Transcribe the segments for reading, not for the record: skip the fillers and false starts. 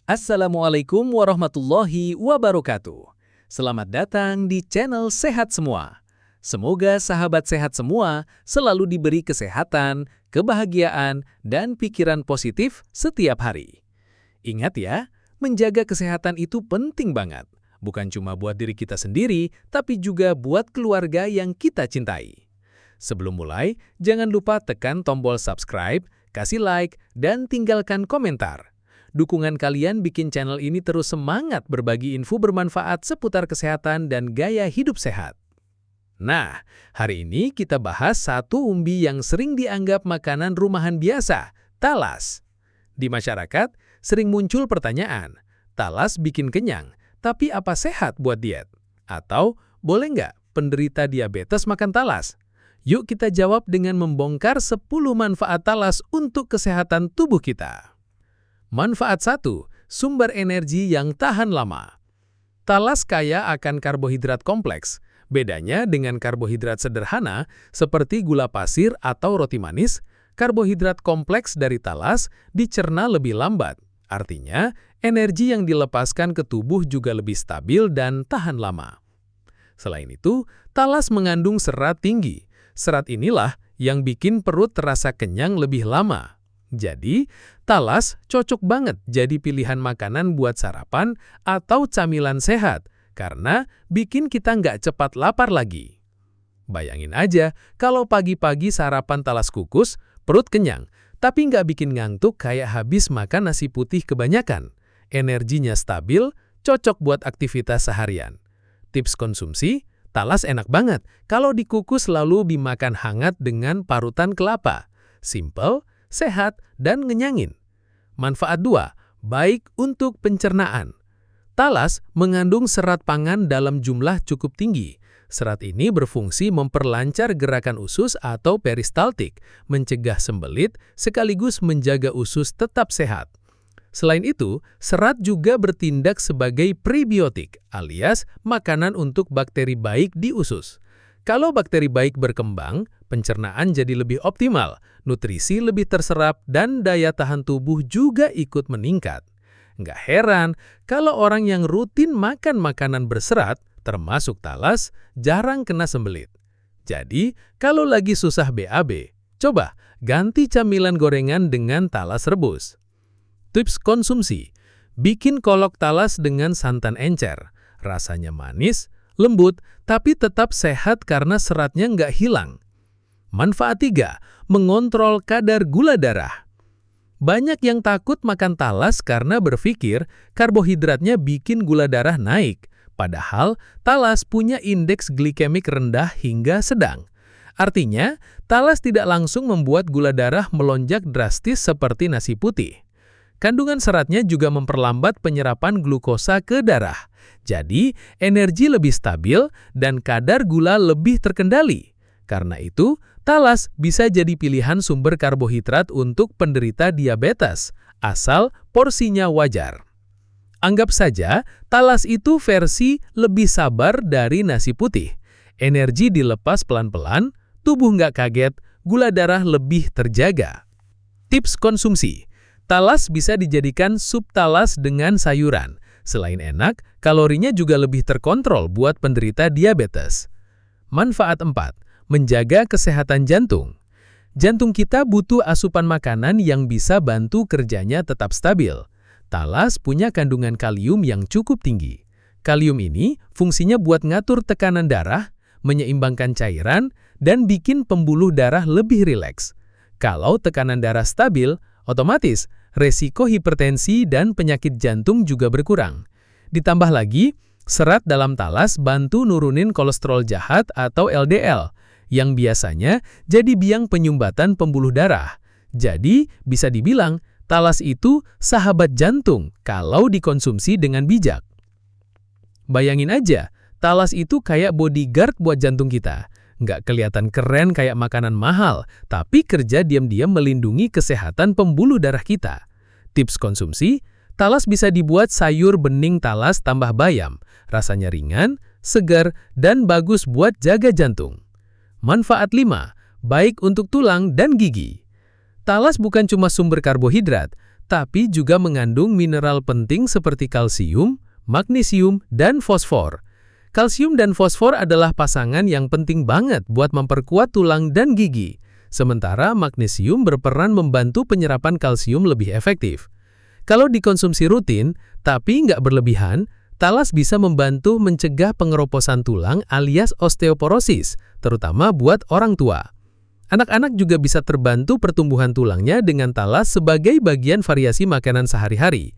Assalamualaikum warahmatullahi wabarakatuh. Selamat datang di channel Sehat Semua. Semoga sahabat sehat semua selalu diberi kesehatan, kebahagiaan, dan pikiran positif setiap hari. Ingat ya, menjaga kesehatan itu penting banget. Bukan cuma buat diri kita sendiri, tapi juga buat keluarga yang kita cintai. Sebelum mulai, jangan lupa tekan tombol subscribe, kasih like, dan tinggalkan komentar. Dukungan kalian bikin channel ini terus semangat berbagi info bermanfaat seputar kesehatan dan gaya hidup sehat. Nah, hari ini kita bahas satu umbi yang sering dianggap makanan rumahan biasa, talas. Di masyarakat, sering muncul pertanyaan, talas bikin kenyang, tapi apa sehat buat diet? Atau, boleh nggak penderita diabetes makan talas? Yuk kita jawab dengan membongkar 10 manfaat talas untuk kesehatan tubuh kita. Manfaat 1. Sumber energi yang tahan lama. Talas kaya akan karbohidrat kompleks. Bedanya dengan karbohidrat sederhana seperti gula pasir atau roti manis, karbohidrat kompleks dari talas dicerna lebih lambat. Artinya, energi yang dilepaskan ke tubuh juga lebih stabil dan tahan lama. Selain itu, talas mengandung serat tinggi. Serat inilah yang bikin perut terasa kenyang lebih lama. Jadi, talas cocok banget jadi pilihan makanan buat sarapan atau camilan sehat, karena bikin kita nggak cepat lapar lagi. Bayangin aja, kalau pagi-pagi sarapan talas kukus, perut kenyang, tapi nggak bikin ngantuk kayak habis makan nasi putih kebanyakan. Energinya stabil, cocok buat aktivitas seharian. Tips konsumsi, talas enak banget kalau dikukus lalu dimakan hangat dengan parutan kelapa. Simple, sehat, dan ngenyangin. Manfaat 2. Baik untuk pencernaan. Talas mengandung serat pangan dalam jumlah cukup tinggi. Serat ini berfungsi memperlancar gerakan usus atau peristaltik, mencegah sembelit, sekaligus menjaga usus tetap sehat. Selain itu, serat juga bertindak sebagai prebiotik, alias makanan untuk bakteri baik di usus. Kalau bakteri baik berkembang, pencernaan jadi lebih optimal, nutrisi lebih terserap, dan daya tahan tubuh juga ikut meningkat. Nggak heran kalau orang yang rutin makan makanan berserat, termasuk talas, jarang kena sembelit. Jadi, kalau lagi susah BAB, coba ganti camilan gorengan dengan talas rebus. Tips konsumsi, bikin kolak talas dengan santan encer. Rasanya manis, lembut, tapi tetap sehat karena seratnya nggak hilang. Manfaat 3. Mengontrol kadar gula darah. Banyak yang takut makan talas karena berpikir karbohidratnya bikin gula darah naik. Padahal, talas punya indeks glikemik rendah hingga sedang. Artinya, talas tidak langsung membuat gula darah melonjak drastis seperti nasi putih. Kandungan seratnya juga memperlambat penyerapan glukosa ke darah. Jadi, energi lebih stabil dan kadar gula lebih terkendali. Karena itu, talas bisa jadi pilihan sumber karbohidrat untuk penderita diabetes, asal porsinya wajar. Anggap saja, talas itu versi lebih sabar dari nasi putih. Energi dilepas pelan-pelan, tubuh nggak kaget, gula darah lebih terjaga. Tips konsumsi. Talas bisa dijadikan sup talas dengan sayuran. Selain enak, kalorinya juga lebih terkontrol buat penderita diabetes. Manfaat 4. Menjaga kesehatan jantung. Jantung kita butuh asupan makanan yang bisa bantu kerjanya tetap stabil. Talas punya kandungan kalium yang cukup tinggi. Kalium ini fungsinya buat ngatur tekanan darah, menyeimbangkan cairan, dan bikin pembuluh darah lebih rileks. Kalau tekanan darah stabil, otomatis resiko hipertensi dan penyakit jantung juga berkurang. Ditambah lagi, serat dalam talas bantu nurunin kolesterol jahat atau LDL, yang biasanya jadi biang penyumbatan pembuluh darah. Jadi, bisa dibilang, talas itu sahabat jantung kalau dikonsumsi dengan bijak. Bayangin aja, talas itu kayak bodyguard buat jantung kita. Nggak kelihatan keren kayak makanan mahal, tapi kerja diam-diam melindungi kesehatan pembuluh darah kita. Tips konsumsi, talas bisa dibuat sayur bening talas tambah bayam. Rasanya ringan, segar, dan bagus buat jaga jantung. Manfaat 5. Baik untuk tulang dan gigi. Talas bukan cuma sumber karbohidrat, tapi juga mengandung mineral penting seperti kalsium, magnesium, dan fosfor. Kalsium dan fosfor adalah pasangan yang penting banget buat memperkuat tulang dan gigi. Sementara magnesium berperan membantu penyerapan kalsium lebih efektif. Kalau dikonsumsi rutin, tapi nggak berlebihan, talas bisa membantu mencegah pengeroposan tulang alias osteoporosis, terutama buat orang tua. Anak-anak juga bisa terbantu pertumbuhan tulangnya dengan talas sebagai bagian variasi makanan sehari-hari.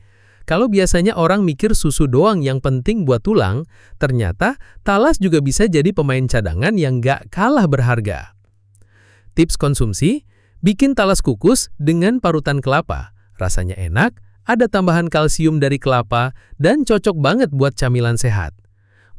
Kalau biasanya orang mikir susu doang yang penting buat tulang, ternyata talas juga bisa jadi pemain cadangan yang nggak kalah berharga. Tips konsumsi, bikin talas kukus dengan parutan kelapa. Rasanya enak, ada tambahan kalsium dari kelapa, dan cocok banget buat camilan sehat.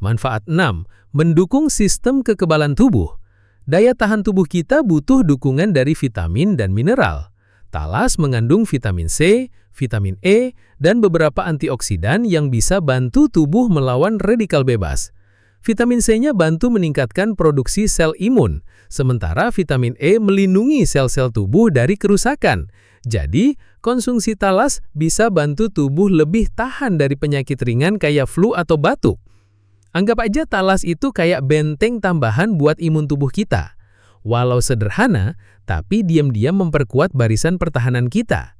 Manfaat 6. Mendukung sistem kekebalan tubuh. Daya tahan tubuh kita butuh dukungan dari vitamin dan mineral. Talas mengandung vitamin C, vitamin E, dan beberapa antioksidan yang bisa bantu tubuh melawan radikal bebas. Vitamin C-nya bantu meningkatkan produksi sel imun, sementara vitamin E melindungi sel-sel tubuh dari kerusakan. Jadi, konsumsi talas bisa bantu tubuh lebih tahan dari penyakit ringan kayak flu atau batuk. Anggap aja talas itu kayak benteng tambahan buat imun tubuh kita. Walau sederhana, tapi diam-diam memperkuat barisan pertahanan kita.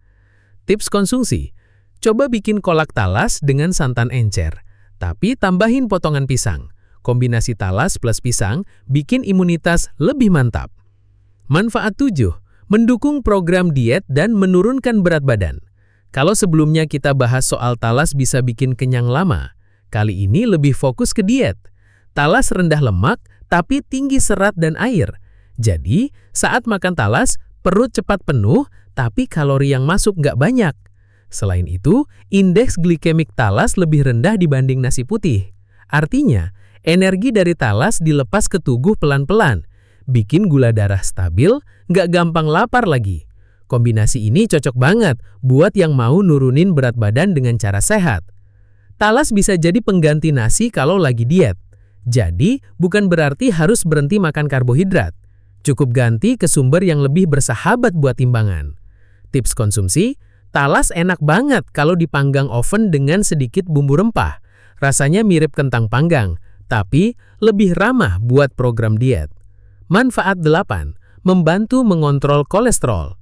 Tips konsumsi, coba bikin kolak talas dengan santan encer, tapi tambahin potongan pisang. Kombinasi talas plus pisang bikin imunitas lebih mantap. Manfaat 7, mendukung program diet dan menurunkan berat badan. Kalau sebelumnya kita bahas soal talas bisa bikin kenyang lama, kali ini lebih fokus ke diet. Talas rendah lemak, tapi tinggi serat dan air. Jadi, saat makan talas, perut cepat penuh, tapi kalori yang masuk nggak banyak. Selain itu, indeks glikemik talas lebih rendah dibanding nasi putih. Artinya, energi dari talas dilepas ke tubuh pelan-pelan, bikin gula darah stabil, nggak gampang lapar lagi. Kombinasi ini cocok banget buat yang mau nurunin berat badan dengan cara sehat. Talas bisa jadi pengganti nasi kalau lagi diet. Jadi, bukan berarti harus berhenti makan karbohidrat. Cukup ganti ke sumber yang lebih bersahabat buat timbangan. Tips konsumsi, talas enak banget kalau dipanggang oven dengan sedikit bumbu rempah. Rasanya mirip kentang panggang, tapi lebih ramah buat program diet. Manfaat 8, membantu mengontrol kolesterol.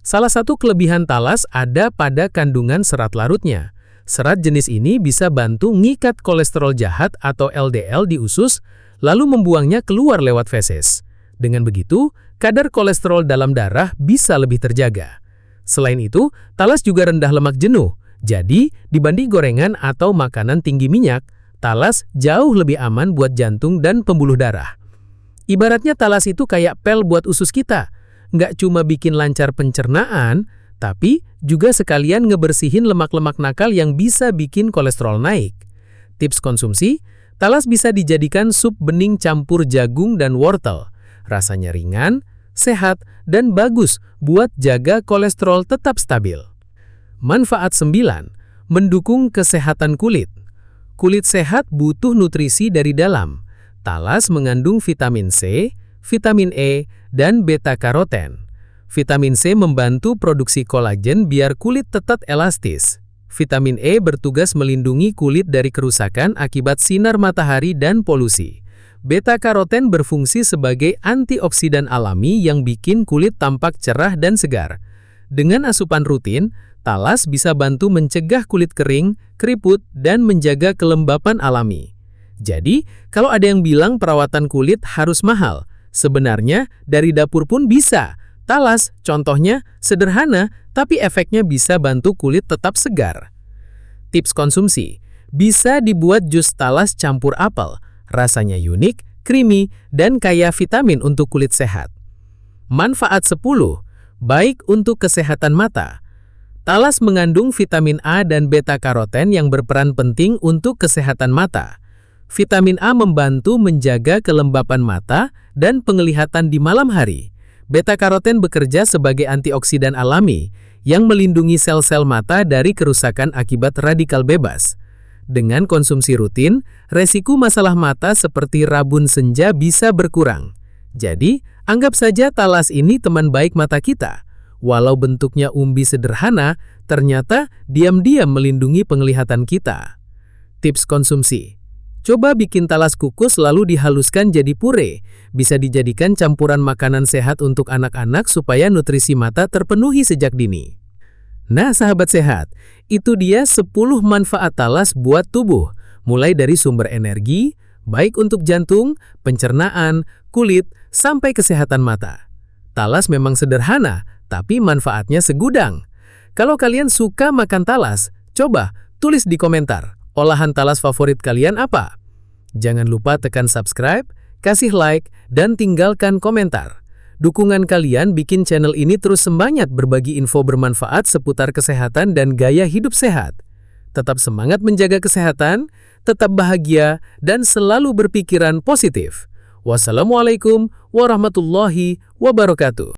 Salah satu kelebihan talas ada pada kandungan serat larutnya. Serat jenis ini bisa bantu ngikat kolesterol jahat atau LDL di usus, lalu membuangnya keluar lewat feses. Dengan begitu, kadar kolesterol dalam darah bisa lebih terjaga. Selain itu, talas juga rendah lemak jenuh. Jadi, dibanding gorengan atau makanan tinggi minyak, talas jauh lebih aman buat jantung dan pembuluh darah. Ibaratnya talas itu kayak pel buat usus kita. Nggak cuma bikin lancar pencernaan, tapi juga sekalian ngebersihin lemak-lemak nakal yang bisa bikin kolesterol naik. Tips konsumsi, talas bisa dijadikan sup bening campur jagung dan wortel. Rasanya ringan, sehat, dan bagus buat jaga kolesterol tetap stabil. Manfaat 9, mendukung kesehatan kulit. Kulit sehat butuh nutrisi dari dalam. Talas mengandung vitamin C, vitamin E, dan beta-karoten. Vitamin C membantu produksi kolagen biar kulit tetap elastis. Vitamin E bertugas melindungi kulit dari kerusakan akibat sinar matahari dan polusi. Beta-karoten berfungsi sebagai antioksidan alami yang bikin kulit tampak cerah dan segar. Dengan asupan rutin, talas bisa bantu mencegah kulit kering, keriput, dan menjaga kelembapan alami. Jadi, kalau ada yang bilang perawatan kulit harus mahal, sebenarnya dari dapur pun bisa. Talas, contohnya, sederhana, tapi efeknya bisa bantu kulit tetap segar. Tips konsumsi, bisa dibuat jus talas campur apel. Rasanya unik, creamy, dan kaya vitamin untuk kulit sehat. Manfaat 10, baik untuk kesehatan mata. Talas mengandung vitamin A dan beta-karoten yang berperan penting untuk kesehatan mata. Vitamin A membantu menjaga kelembapan mata dan penglihatan di malam hari. Beta-karoten bekerja sebagai antioksidan alami yang melindungi sel-sel mata dari kerusakan akibat radikal bebas. Dengan konsumsi rutin, resiko masalah mata seperti rabun senja bisa berkurang. Jadi, anggap saja talas ini teman baik mata kita. Walau bentuknya umbi sederhana, ternyata diam-diam melindungi penglihatan kita. Tips konsumsi. Coba bikin talas kukus lalu dihaluskan jadi puree. Bisa dijadikan campuran makanan sehat untuk anak-anak supaya nutrisi mata terpenuhi sejak dini. Nah, sahabat sehat, itu dia 10 manfaat talas buat tubuh. Mulai dari sumber energi, baik untuk jantung, pencernaan, kulit, sampai kesehatan mata. Talas memang sederhana, tapi manfaatnya segudang. Kalau kalian suka makan talas, coba tulis di komentar, olahan talas favorit kalian apa? Jangan lupa tekan subscribe, kasih like, dan tinggalkan komentar. Dukungan kalian bikin channel ini terus semangat berbagi info bermanfaat seputar kesehatan dan gaya hidup sehat. Tetap semangat menjaga kesehatan, tetap bahagia, dan selalu berpikiran positif. Wassalamualaikum warahmatullahi wabarakatuh.